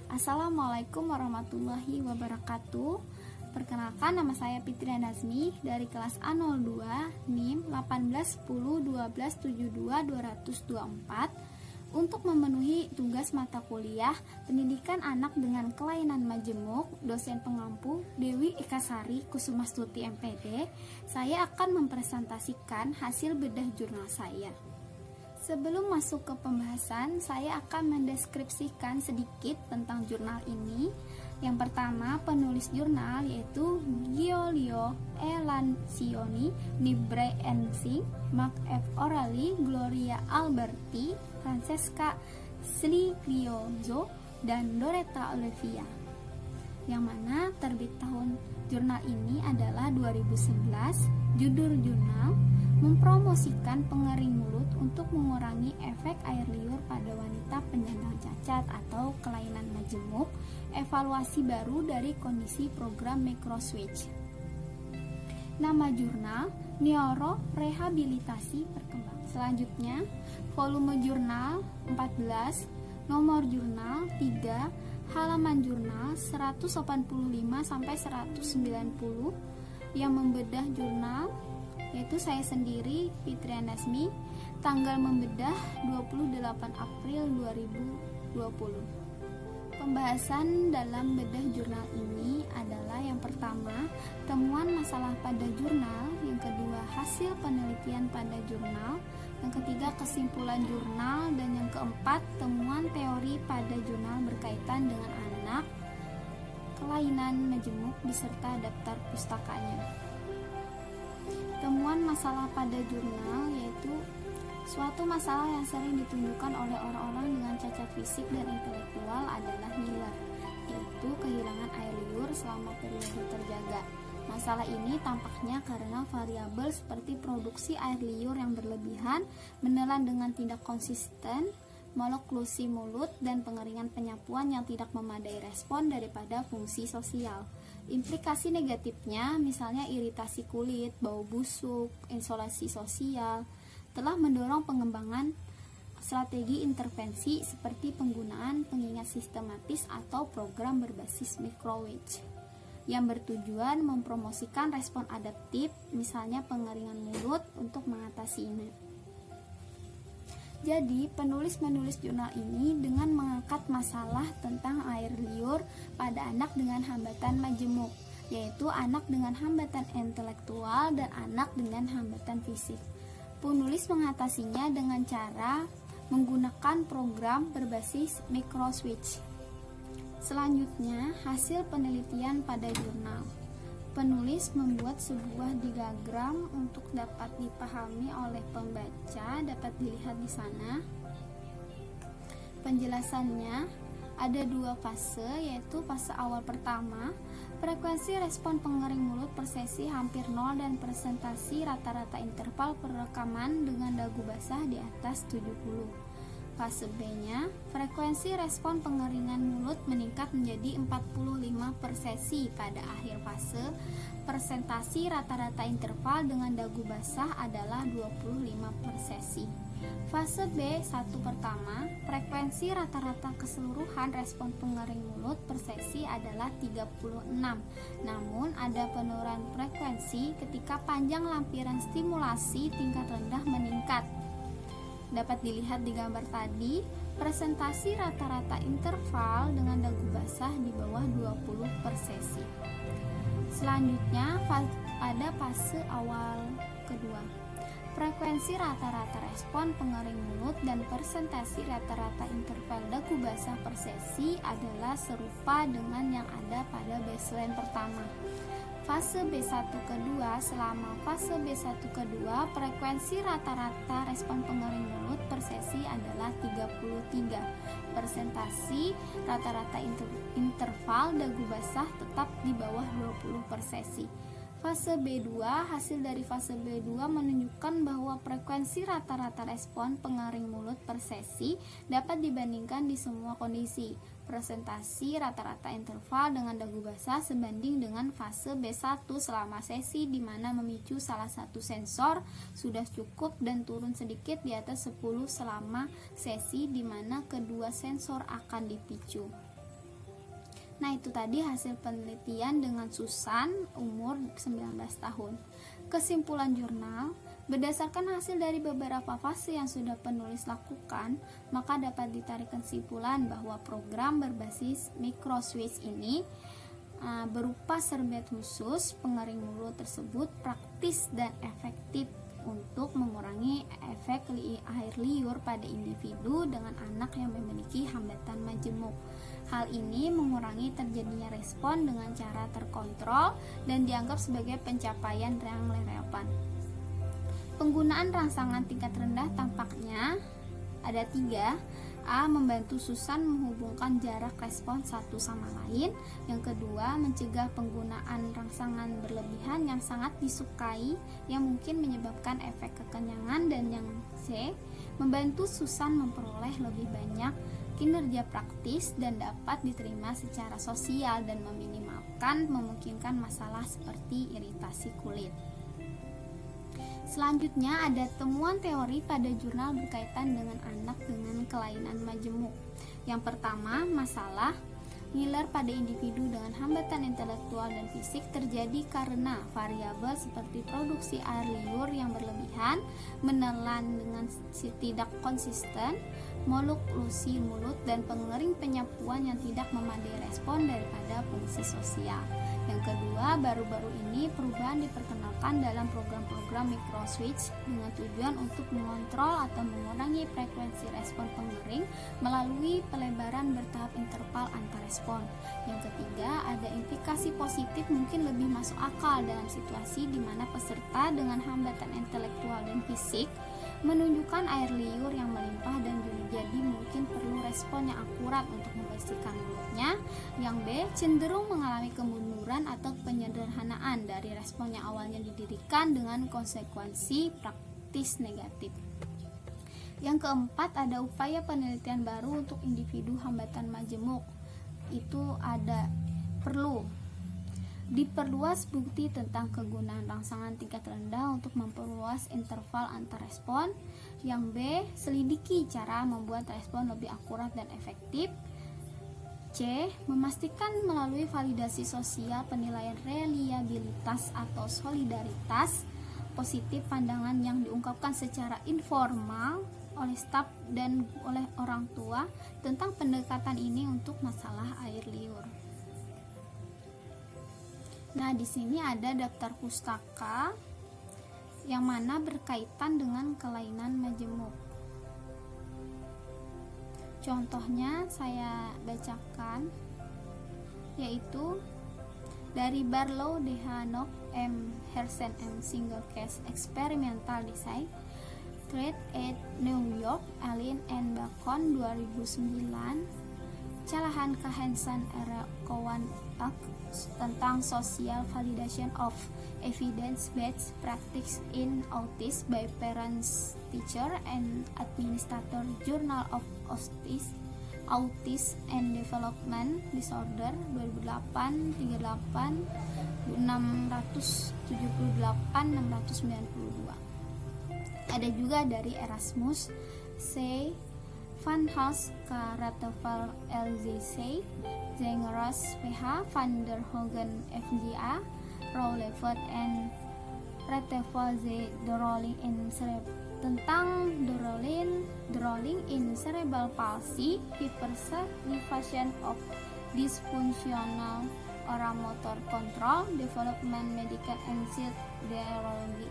Assalamualaikum warahmatullahi wabarakatuh. Perkenalkan, nama saya Fitria Nazmi dari kelas A02 NIM 1810127224 untuk memenuhi tugas mata kuliah Pendidikan Anak dengan Kelainan Majemuk. Dosen pengampu Dewi Ekasari Kusumastuti MPD. Saya akan mempresentasikan hasil bedah jurnal saya. Sebelum masuk ke pembahasan, saya akan mendeskripsikan sedikit tentang jurnal ini. Yang pertama, penulis jurnal yaitu Giulio E. Lancioni, Nibre Ensing, Mark F. Orali, Gloria Alberti, Francesca Sligliozo, dan Doretta Olivia. Yang mana terbit tahun jurnal ini adalah 2011. Judul jurnal mempromosikan pengering mulut untuk mengurangi efek air liur pada wanita penyandang cacat atau kelainan majemuk, evaluasi baru dari kondisi program Microswitch. Nama jurnal Neurorehabilitasi Perkembangan. Selanjutnya, volume jurnal 14, nomor jurnal 3, halaman jurnal 185 sampai 190. Yang membedah jurnal yaitu saya sendiri, Fitria Nazmi. Tanggal membedah 28 April 2020. Pembahasan dalam bedah jurnal ini adalah yang pertama, temuan masalah pada jurnal, yang kedua, hasil penelitian pada jurnal, yang ketiga, kesimpulan jurnal, dan yang keempat, temuan teori pada jurnal berkaitan dengan anak kelainan majemuk beserta daftar pustakanya. Temuan masalah pada jurnal yaitu suatu masalah yang sering ditunjukkan oleh orang-orang dengan cacat fisik dan intelektual adalah ngiler, yaitu kehilangan air liur selama periode terjaga. Masalah ini tampaknya karena variabel seperti produksi air liur yang berlebihan, menelan dengan tidak konsisten, moleklusi mulut, dan pengeringan penyapuan yang tidak memadai respon daripada fungsi sosial. Implikasi negatifnya misalnya iritasi kulit, bau busuk, isolasi sosial, telah mendorong pengembangan strategi intervensi seperti penggunaan pengingat sistematis atau program berbasis microwitch yang bertujuan mempromosikan respon adaptif, misalnya pengeringan mulut untuk mengatasi ini. Jadi, penulis-menulis jurnal ini dengan mengangkat masalah tentang air liur pada anak dengan hambatan majemuk, yaitu anak dengan hambatan intelektual dan anak dengan hambatan fisik. Penulis mengatasinya dengan cara menggunakan program berbasis microswitch. Selanjutnya, hasil penelitian pada jurnal. Penulis membuat sebuah diagram untuk dapat dipahami oleh pembaca, dapat dilihat di sana. Penjelasannya ada dua fase, yaitu fase awal pertama, frekuensi respon pengering mulut per sesi hampir 0 dan presentasi rata-rata interval perekaman dengan dagu basah di atas 70. Fase B-nya, frekuensi respon pengeringan mulut meningkat menjadi 45 per sesi pada akhir fase. Presentasi rata-rata interval dengan dagu basah adalah 25 per sesi. Fase B1 pertama, frekuensi rata-rata keseluruhan respon pengering mulut per sesi adalah 36. Namun ada penurunan frekuensi ketika panjang lampiran stimulasi tingkat rendah meningkat. Dapat dilihat di gambar tadi, presentasi rata-rata interval dengan dagu basah di bawah 20 per sesi. Selanjutnya ada fase awal kedua. Frekuensi rata-rata respon pengering mulut dan presentasi rata-rata interval dagu basah per sesi adalah serupa dengan yang ada pada baseline pertama. Fase B1 kedua, selama fase B1 kedua, frekuensi rata-rata respon pengering mulut per sesi adalah 33. Presentasi rata-rata interval dagu basah tetap di bawah 20 per sesi. Fase B2, hasil dari fase B2 menunjukkan bahwa frekuensi rata-rata respon pengering mulut per sesi dapat dibandingkan di semua kondisi. Presentasi rata-rata interval dengan dagu basah sebanding dengan fase B1 selama sesi di mana memicu salah satu sensor sudah cukup dan turun sedikit di atas 10 selama sesi di mana kedua sensor akan dipicu. Nah, itu tadi hasil penelitian dengan Susan, umur 19 tahun. Kesimpulan jurnal, berdasarkan hasil dari beberapa fase yang sudah penulis lakukan, maka dapat ditarik kesimpulan bahwa program berbasis microswitch ini berupa serbet khusus pengering mulut tersebut praktis dan efektif untuk mengurangi efek air liur pada individu dengan anak yang memiliki hambatan majemuk. Hal ini mengurangi terjadinya respon dengan cara terkontrol dan dianggap sebagai pencapaian yang relevan. Penggunaan rangsangan tingkat rendah tampaknya ada 3. A. Membantu Susan menghubungkan jarak respon satu sama lain. Yang kedua, mencegah penggunaan rangsangan berlebihan yang sangat disukai yang mungkin menyebabkan efek kekenyangan. Dan yang C. Membantu Susan memperoleh lebih banyak kinerja praktis dan dapat diterima secara sosial dan memungkinkan masalah seperti iritasi kulit. Selanjutnya ada temuan teori pada jurnal berkaitan dengan anak dengan kelainan majemuk. Yang pertama, masalah ngiler pada individu dengan hambatan intelektual dan fisik terjadi karena variabel seperti produksi air liur yang berlebihan, menelan dengan tidak konsisten, moluklusi mulut, dan pengering penyapuan yang tidak memadai respon daripada fungsi sosial. Yang kedua, baru-baru ini perubahan diperkenalkan dalam program-program microswitch dengan tujuan untuk mengontrol atau mengurangi frekuensi respon pengering melalui pelebaran bertahap interval antar respon. Yang ketiga, ada implikasi positif mungkin lebih masuk akal dalam situasi di mana peserta dengan hambatan intelektual dan fisik menunjukkan air liur yang melimpah dan jadi mungkin perlu respon yang akurat untuk membersihkan mulutnya. Yang B, cenderung mengalami kemunduran atau penyederhanaan dari respon yang awalnya didirikan dengan konsekuensi praktis negatif. Yang keempat, ada upaya penelitian baru untuk individu hambatan majemuk. Itu ada perlu diperluas bukti tentang kegunaan rangsangan tingkat rendah untuk memperluas interval antar respon. Yang B, selidiki cara membuat respon lebih akurat dan efektif. C, memastikan melalui validasi sosial penilaian reliabilitas atau solidaritas positif pandangan yang diungkapkan secara informal oleh staf dan oleh orang tua tentang pendekatan ini untuk masalah air liur. Nah, di sini ada daftar pustaka yang mana berkaitan dengan kelainan majemuk. Contohnya saya bacakan, yaitu dari Barlow, Dehanok, M. Hersen, M. Single Case Experimental Design, Trade at New York, Allen and Bacon 2009, Calahan Kahensan era Kowan tentang Social Validation of Evidence-Based Practice in Autism by Parents, Teacher, and Administrator, Journal of Autism and Development Disorder 2008, 38, 678, 692. Ada juga dari Erasmus C. Van Hals, Karatefal LZC, Zengeros PH, Van der Hogen FGA, Rowleford and Ratefal Z. Tentang drooling in cerebral palsy, hyperactivation of dysfunctional oramotor control, development medical and neurology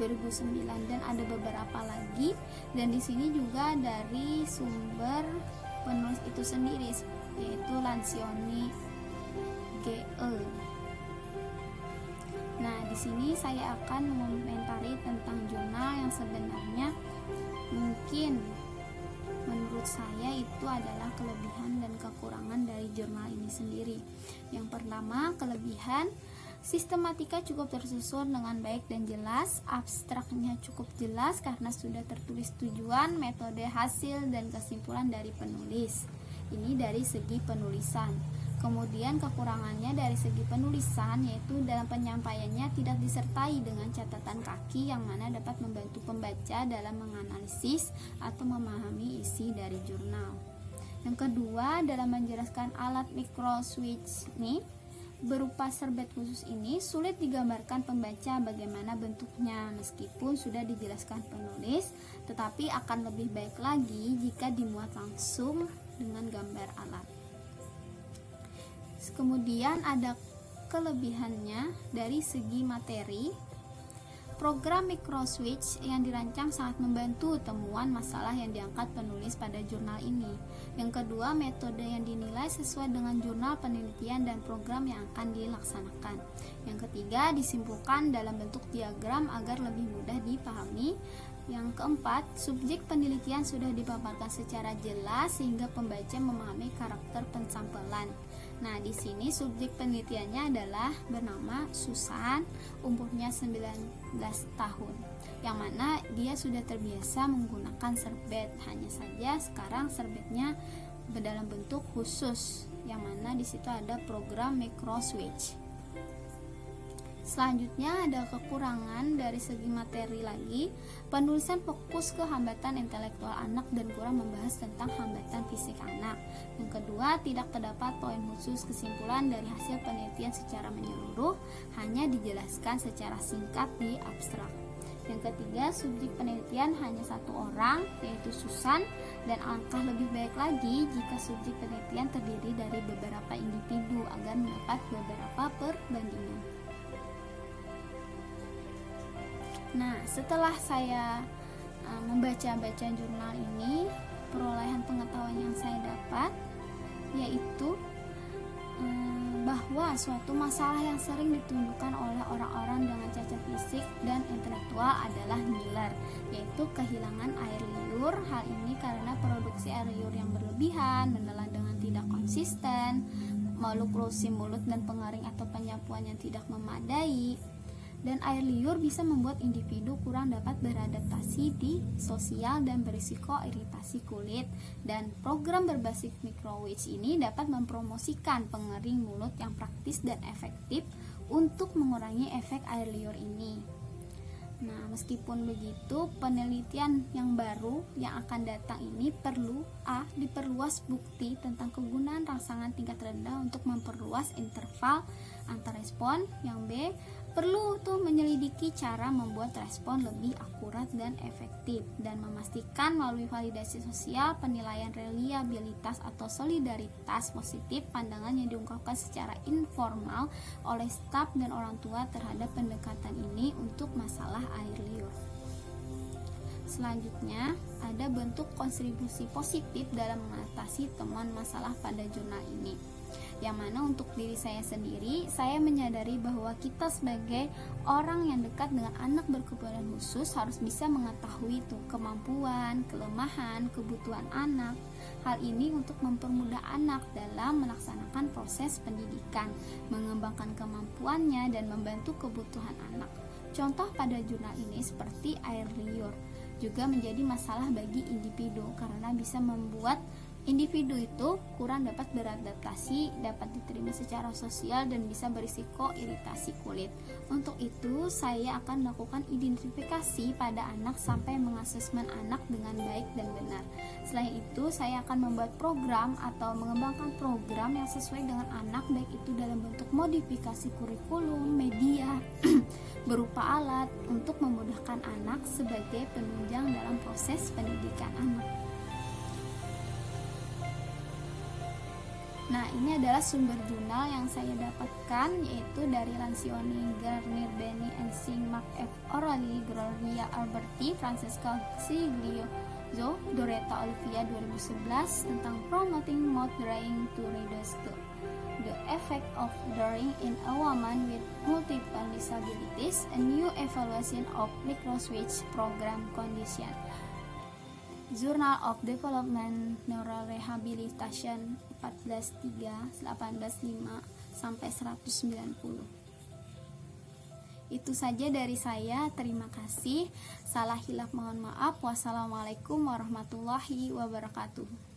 2009. Dan ada beberapa lagi, dan di sini juga dari sumber penulis itu sendiri, yaitu Lancioni GE. Nah, di sini saya akan mengomentari tentang jurnal yang sebenarnya mungkin menurut saya itu adalah kelebihan dan kekurangan dari jurnal ini sendiri. Yang pertama, kelebihan, sistematika cukup tersusun dengan baik dan jelas, abstraknya cukup jelas karena sudah tertulis tujuan, metode, hasil, dan kesimpulan dari penulis. Ini dari segi penulisan. Kemudian kekurangannya dari segi penulisan, yaitu dalam penyampaiannya tidak disertai dengan catatan kaki yang mana dapat membantu pembaca dalam menganalisis atau memahami isi dari jurnal. Yang kedua, dalam menjelaskan alat microswitch ini berupa serbet khusus ini sulit digambarkan pembaca bagaimana bentuknya meskipun sudah dijelaskan penulis, tetapi akan lebih baik lagi jika dimuat langsung dengan gambar alat. Kemudian ada kelebihannya dari segi materi. Program microswitch yang dirancang sangat membantu temuan masalah yang diangkat penulis pada jurnal ini. Yang kedua, metode yang dinilai sesuai dengan jurnal penelitian dan program yang akan dilaksanakan. Yang ketiga, disimpulkan dalam bentuk diagram agar lebih mudah dipahami. Yang keempat, subjek penelitian sudah dipaparkan secara jelas sehingga pembaca memahami karakter pensampelan. Nah, di sini subjek penelitiannya adalah bernama Susan, umurnya 19 tahun. Yang mana dia sudah terbiasa menggunakan serbet. Hanya saja sekarang serbetnya dalam bentuk khusus, yang mana di situ ada program microswitch. Selanjutnya ada kekurangan dari segi materi lagi. Penulisan fokus ke hambatan intelektual anak dan kurang membahas tentang hambatan fisik anak. Yang kedua, tidak terdapat poin khusus kesimpulan dari hasil penelitian secara menyeluruh, hanya dijelaskan secara singkat di abstrak. Yang ketiga, subjek penelitian hanya satu orang, yaitu Susan, dan alangkah lebih baik lagi jika subjek penelitian terdiri dari beberapa individu agar mendapat beberapa perbandingan. Nah, setelah saya membaca-baca jurnal ini, perolehan pengetahuan yang saya dapat yaitu bahwa suatu masalah yang sering ditunjukkan oleh orang-orang dengan cacat fisik dan intelektual adalah ngiler, yaitu kehilangan air liur. Hal ini karena produksi air liur yang berlebihan, menelan dengan tidak konsisten, oklusi mulut dan pengering atau penyapuan yang tidak memadai. Dan air liur bisa membuat individu kurang dapat beradaptasi di sosial dan berisiko iritasi kulit. Dan program berbasis microswitch ini dapat mempromosikan pengering mulut yang praktis dan efektif untuk mengurangi efek air liur ini. Nah, meskipun begitu, penelitian yang baru yang akan datang ini perlu diperluas bukti tentang kegunaan rangsangan tingkat rendah untuk memperluas interval antar respon. Yang B, perlu menyelidiki cara membuat respon lebih akurat dan efektif, dan memastikan melalui validasi sosial penilaian reliabilitas atau solidaritas positif pandangan yang diungkapkan secara informal oleh staf dan orang tua terhadap pendekatan ini untuk masalah air liur. Selanjutnya, ada bentuk kontribusi positif dalam mengatasi temuan masalah pada jurnal ini. Yang mana untuk diri saya sendiri, saya menyadari bahwa kita sebagai orang yang dekat dengan anak berkebutuhan khusus harus bisa mengetahui kemampuan, kelemahan, kebutuhan anak. Hal ini untuk mempermudah anak dalam melaksanakan proses pendidikan, mengembangkan kemampuannya dan membantu kebutuhan anak. Contoh pada jurnal ini seperti air liur juga menjadi masalah bagi individu karena bisa membuat individu itu kurang dapat beradaptasi, dapat diterima secara sosial, dan bisa berisiko iritasi kulit. Untuk itu, saya akan melakukan identifikasi pada anak sampai mengasesmen anak dengan baik dan benar. Selain itu, saya akan membuat program atau mengembangkan program yang sesuai dengan anak, baik itu dalam bentuk modifikasi kurikulum, media, berupa alat untuk memudahkan anak sebagai penunjang dalam proses pendidikan anak. Nah, ini adalah sumber jurnal yang saya dapatkan, yaitu dari Lancioni, Garnier, Benny, Ensing, Mark F. O'Reilly, Gloria Alberti, Francesca Giglioso, Doretta Olivia 2011 tentang Promoting Mouth Drying to Reduce the Effect of Drying in a Woman with Multiple Disabilities, a New Evaluation of Microswitch Program Condition. Journal of Development Neural Rehabilitation 14.3, 18.5 sampai 190. Itu saja dari saya. Terima kasih. Salah hilaf mohon maaf. Wassalamualaikum warahmatullahi wabarakatuh.